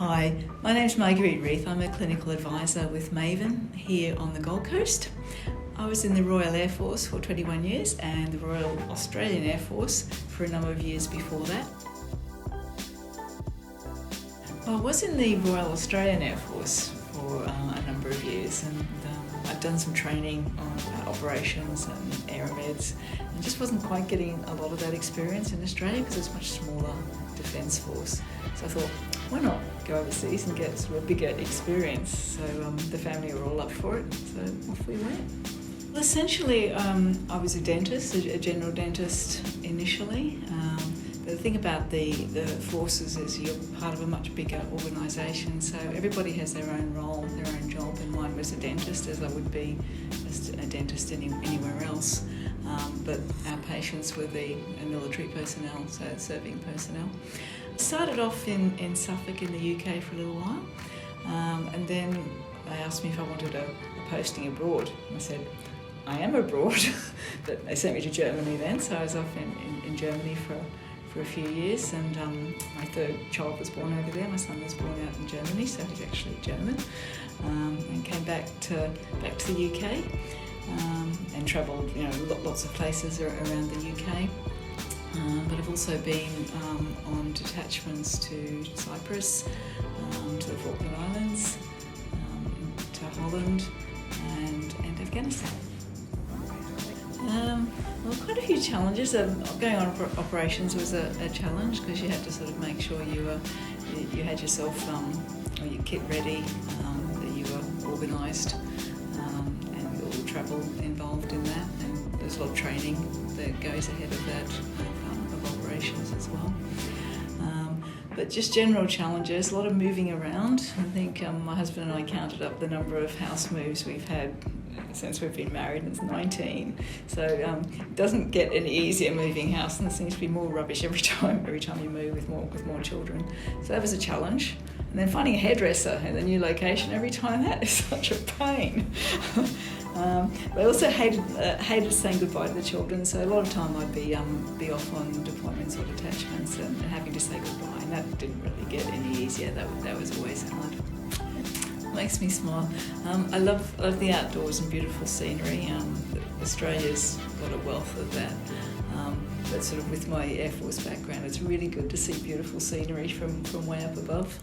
Hi, my name's Marguerite Reith. I'm a clinical advisor with Maven here on the Gold Coast. I was in the Royal Air Force for 21 years and the Royal Australian Air Force for a number of years before that. I was in the Royal Australian Air Force for a number of years, and I've done some training on operations and aeromeds, and just wasn't quite getting a lot of that experience in Australia because it's a much smaller defence force. So I thought, why not go overseas and get sort of a bigger experience? So the family were all up for it, so off we went. Well, essentially, I was a dentist, a general dentist initially. But the thing about the forces is you're part of a much bigger organisation, so everybody has their own role, their own job, and mine was a dentist, as I would be just a dentist anywhere else. But our patients were the military personnel, so serving personnel. I started off in Suffolk in the UK for a little while, and then they asked me if I wanted a posting abroad. I said, I am abroad, but they sent me to Germany then, so I was off in Germany for a few years, and my third child was born over there. My son was born out in Germany, so he's actually German, and came back to the UK, and travelled, lots of places around the UK. But I've also been on detachments to Cyprus, to the Falkland Islands, to Holland, and Afghanistan. Well, quite a few challenges. Going on operations was a challenge because you had to sort of make sure you had yourself or your kit ready, that you were organised, and all the travel involved in that. And there's a lot of training that goes ahead of that of operations as well. But just general challenges, a lot of moving around. I think my husband and I counted up the number of house moves we've had since we've been married, and it's 19. So it doesn't get any easier moving house, and there seems to be more rubbish every time you move with more children. So that was a challenge. And then finding a hairdresser in the new location every time, that is such a pain. But I also hated saying goodbye to the children, so a lot of time I'd be off on deployments or detachments and having to say goodbye, and that didn't really get any easier. That was always hard. Makes me smile. I love the outdoors and beautiful scenery. Australia's got a wealth of that. But sort of with my Air Force background, it's really good to see beautiful scenery from way up above.